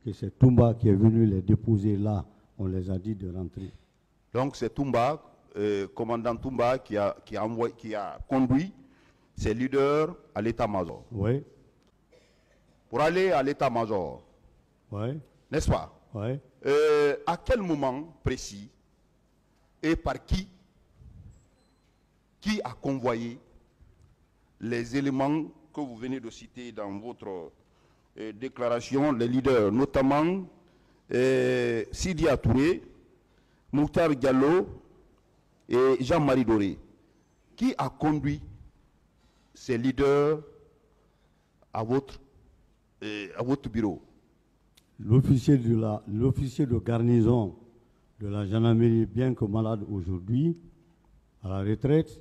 que c'est Toumba qui est venu les déposer là. On les a dit de rentrer. Donc c'est Toumba, commandant Toumba, qui a conduit ses leaders à l'état-major. Oui. Pour aller à l'état-major, Oui. n'est-ce pas? Oui. À quel moment précis et par qui a convoyé les éléments que vous venez de citer dans votre déclaration, les leaders, notamment Sidi Touré, Mouktar Diallo et Jean-Marie Doré? Qui a conduit ces leaders à votre bureau? L'officier de garnison de la gendarmerie, bien que malade aujourd'hui, à la retraite,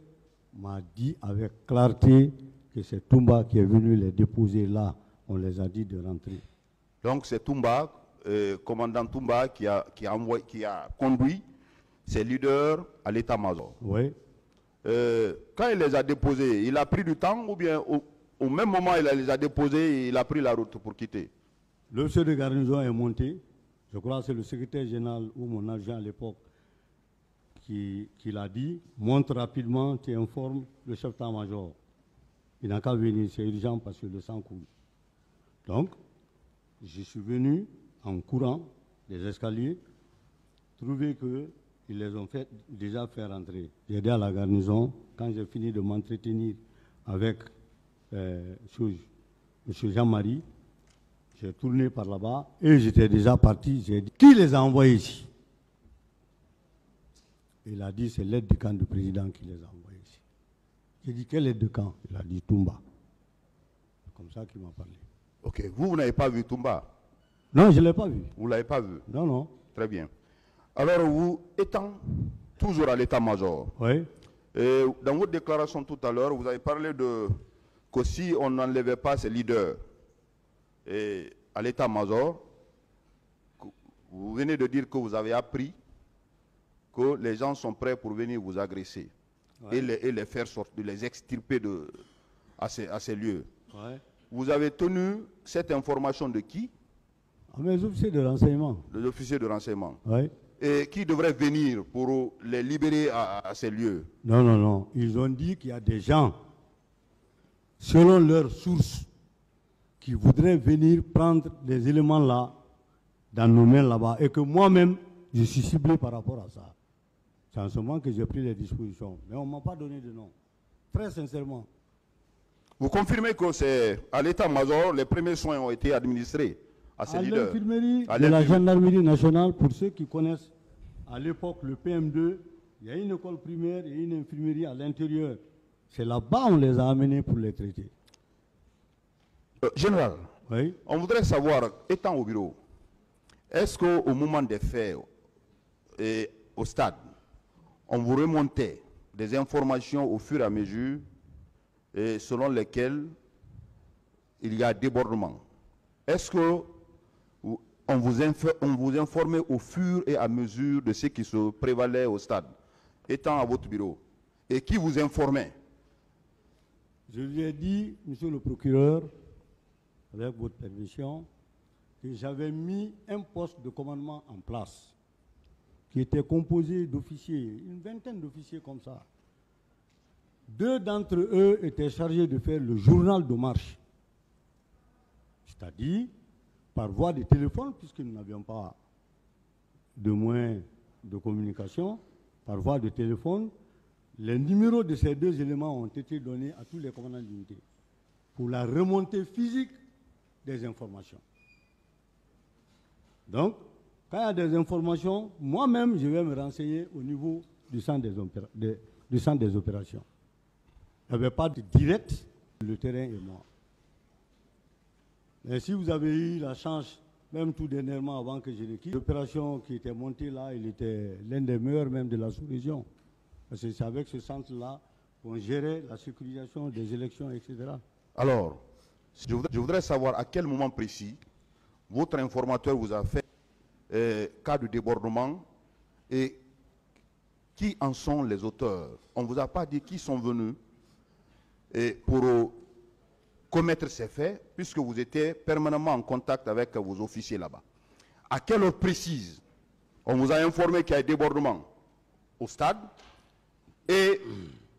m'a dit avec clarté que c'est Toumba qui est venu les déposer là. On les a dit de rentrer. Donc c'est Toumba, commandant Toumba, qui a conduit ses leaders à l'état-major. Oui. Quand il les a déposés, il a pris du temps ou bien au même moment il les a déposés, il a pris la route pour quitter? L'officier de garnison est monté. Je crois que c'est le secrétaire général ou mon agent à l'époque qui l'a dit. Monte rapidement, tu informes le chef d'état-major. Il n'a qu'à venir, c'est urgent parce que le sang coule. Donc, je suis venu en courant des escaliers, trouver qu'ils les ont déjà fait rentrer. J'ai aidé à la garnison. Quand j'ai fini de m'entretenir avec M. Jean-Marie, j'ai tourné par là-bas et j'étais déjà parti. J'ai dit, qui les a envoyés ici? Il a dit, c'est l'aide du camp du président qui les a envoyés ici. J'ai dit, quelle aide de camp? Il a dit, Toumba. C'est comme ça qu'il m'a parlé. Ok, vous n'avez pas vu Toumba? Non, je ne l'ai pas vu. Vous ne l'avez pas vu? Non, non. Très bien. Alors, vous étant toujours à l'état-major, Oui. Dans votre déclaration tout à l'heure, vous avez parlé que si on n'enlevait pas ces leaders à l'état-major, vous venez de dire que vous avez appris que les gens sont prêts pour venir vous agresser, ouais, et les faire sortir, les extirper à ces lieux. Ouais. Vous avez tenu cette information de qui? Mes officiers de renseignement. Les officiers de renseignement. Oui. Et qui devraient venir pour les libérer à ces lieux? Non, non, non. Ils ont dit qu'il y a des gens, selon leurs sources, qui voudraient venir prendre des éléments là, dans nos mains là-bas, et que moi-même, je suis ciblé par rapport à ça. C'est en ce moment que j'ai pris les dispositions. Mais on ne m'a pas donné de nom. Très sincèrement. Vous confirmez que c'est à l'état-major, les premiers soins ont été administrés à ces leaders? À l'infirmerie de la gendarmerie nationale, pour ceux qui connaissent, à l'époque, le PM2, il y a une école primaire et une infirmerie à l'intérieur. C'est là-bas qu'on les a amenés pour les traiter. Général, oui, on voudrait savoir, étant au bureau, est-ce qu'au moment des faits, au stade, on vous remontait des informations au fur et à mesure selon lesquelles il y a débordement? Est-ce que on vous informait au fur et à mesure de ce qui se prévalait au stade, étant à votre bureau? Et qui vous informait? Je lui ai dit, monsieur le procureur, avec votre permission, que j'avais mis un poste de commandement en place qui était composé d'officiers, une vingtaine d'officiers comme ça. 2 d'entre eux étaient chargés de faire le journal de marche. C'est-à-dire, par voie de téléphone, puisque nous n'avions pas de moyens de communication, par voie de téléphone, les numéros de ces 2 éléments ont été donnés à tous les commandants d'unité pour la remontée physique des informations. Donc, quand il y a des informations, moi-même, je vais me renseigner au niveau du centre des opérations. Il n'y avait pas de direct, le terrain et moi. Mais si vous avez eu la chance, même tout dernièrement avant que je ne quitte, l'opération qui était montée là, il était l'un des meilleurs même de la sous-région. Parce que c'est avec ce centre-là qu'on gérait la sécurisation des élections, etc. Alors, je voudrais savoir à quel moment précis votre informateur vous a fait cas de débordement et qui en sont les auteurs. On ne vous a pas dit qui sont venus pour commettre ces faits, puisque vous étiez permanemment en contact avec vos officiers là-bas? À quelle heure précise on vous a informé qu'il y a débordement au stade? Et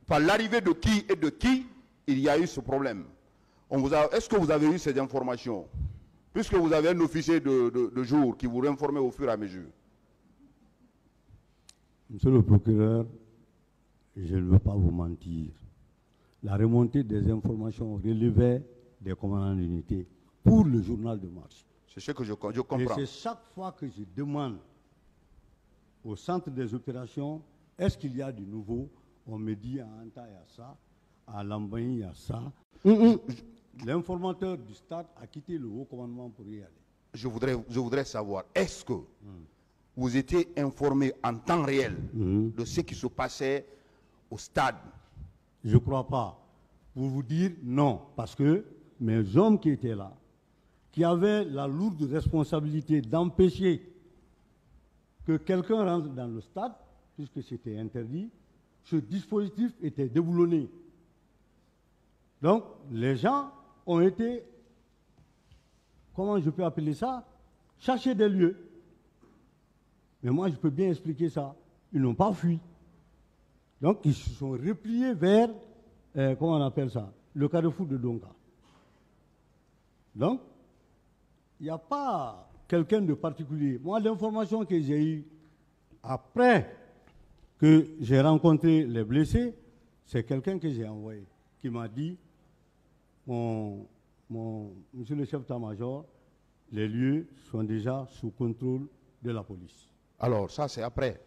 par l'arrivée de qui et de qui il y a eu ce problème? Est-ce que vous avez eu ces informations? Puisque vous avez un officier de jour qui vous informait au fur et à mesure. Monsieur le procureur, je ne veux pas vous mentir. La remontée des informations relevait des commandants d'unité pour le journal de marche. C'est ce que je comprends. Et c'est chaque fois que je demande au centre des opérations, est-ce qu'il y a du nouveau? On me dit à Anta, il y a ça, à Lambagne, il y a ça. L'informateur du stade a quitté le haut commandement pour y aller. Je voudrais savoir, est-ce que vous étiez informé en temps réel de ce qui se passait au stade? Je ne crois pas. Pour vous dire non, parce que mes hommes qui étaient là, qui avaient la lourde responsabilité d'empêcher que quelqu'un rentre dans le stade, puisque c'était interdit, ce dispositif était déboulonné. Donc, les gens ont été, comment je peux appeler ça, chercher des lieux. Mais moi, je peux bien expliquer ça. Ils n'ont pas fui. Donc, ils se sont repliés vers, comment on appelle ça, le carrefour de Donga. Donc, il n'y a pas quelqu'un de particulier. Moi, l'information que j'ai eue après que j'ai rencontré les blessés, c'est quelqu'un que j'ai envoyé, qui m'a dit, monsieur le chef d'état-major, les lieux sont déjà sous contrôle de la police. Alors, ça, c'est après.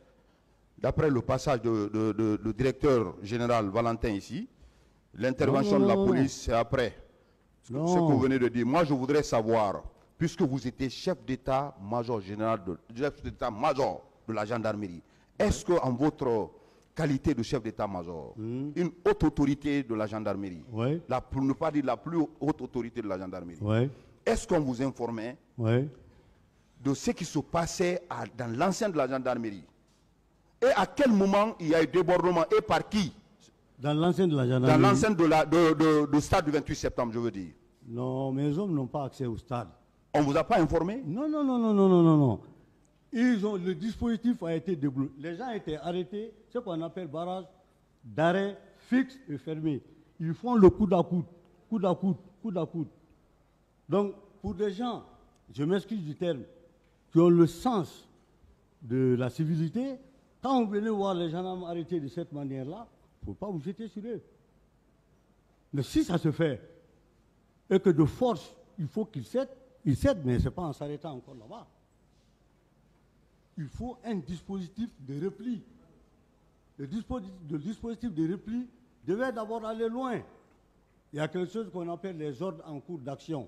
D'après le passage de directeur général Valentin ici, l'intervention de la police, c'est après. Ce que vous venez de dire. Moi, je voudrais savoir, puisque vous étiez chef d'état-major général, chef d'état-major de la gendarmerie, est-ce qu'en votre qualité de chef d'état-major, une haute autorité de la gendarmerie, pour ne pas dire la plus haute autorité de la gendarmerie, est-ce qu'on vous informait de ce qui se passait dans l'enceinte de la gendarmerie? Et à quel moment il y a eu débordement et par qui? Dans l'enceinte de la gendarmerie? Dans l'enceinte du stade du 28 septembre, je veux dire. Non, mes hommes n'ont pas accès au stade. On ne vous a pas informé? Non, non, non, non, non, non, non, non. Le dispositif a été débloqué. Les gens étaient arrêtés, ce qu'on appelle barrage d'arrêt fixe et fermé. Ils font le coude à coude, coude à coude, coude à coude. Donc, pour des gens, je m'excuse du terme, qui ont le sens de la civilité, quand vous venez voir les gendarmes arrêtés de cette manière-là, il ne faut pas vous jeter sur eux. Mais si ça se fait, et que de force, il faut qu'ils cèdent, ils cèdent, mais ce n'est pas en s'arrêtant encore là-bas. Il faut un dispositif de repli. Le dispositif de repli devait d'abord aller loin. Il y a quelque chose qu'on appelle les ordres en cours d'action.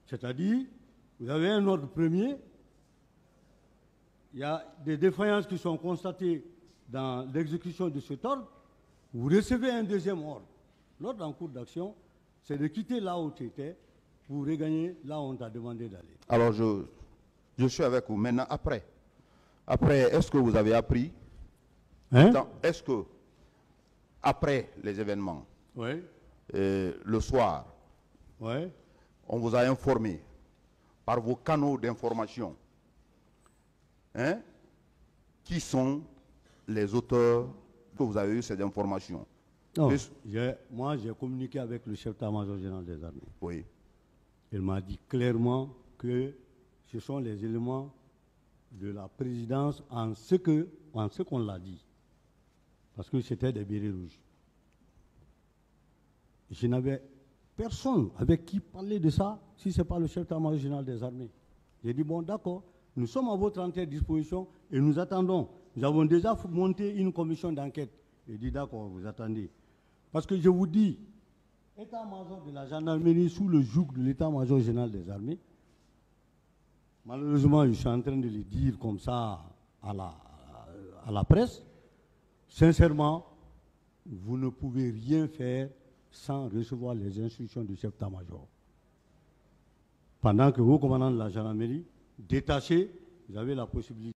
C'est-à-dire, vous avez un ordre premier, il y a des défaillances qui sont constatées dans l'exécution de cet ordre, vous recevez un deuxième ordre. L'ordre en cours d'action, c'est de quitter là où tu étais pour regagner là où on t'a demandé d'aller. Alors, je suis avec vous. Maintenant, après, est-ce que vous avez appris, est-ce que, après les événements, le soir, on vous a informé par vos canaux d'information, qui sont les auteurs que vous avez eu ces informations? Non, moi, j'ai communiqué avec le chef d'état-major général des armées. Oui. Il m'a dit clairement que ce sont les éléments de la présidence en ce qu'on l'a dit. Parce que c'était des bérets rouges. Je n'avais personne avec qui parler de ça si ce n'est pas le chef d'état-major général des armées. J'ai dit, bon, d'accord, nous sommes à votre entière disposition et nous attendons. Nous avons déjà monté une commission d'enquête. Il dit, d'accord, vous attendez. Parce que je vous dis, état-major de la gendarmerie sous le joug de l'état-major général des armées, malheureusement, je suis en train de le dire comme ça à la presse, sincèrement, vous ne pouvez rien faire sans recevoir les instructions du chef d'état-major. Pendant que vous, commandant de la gendarmerie, détaché, vous avez la possibilité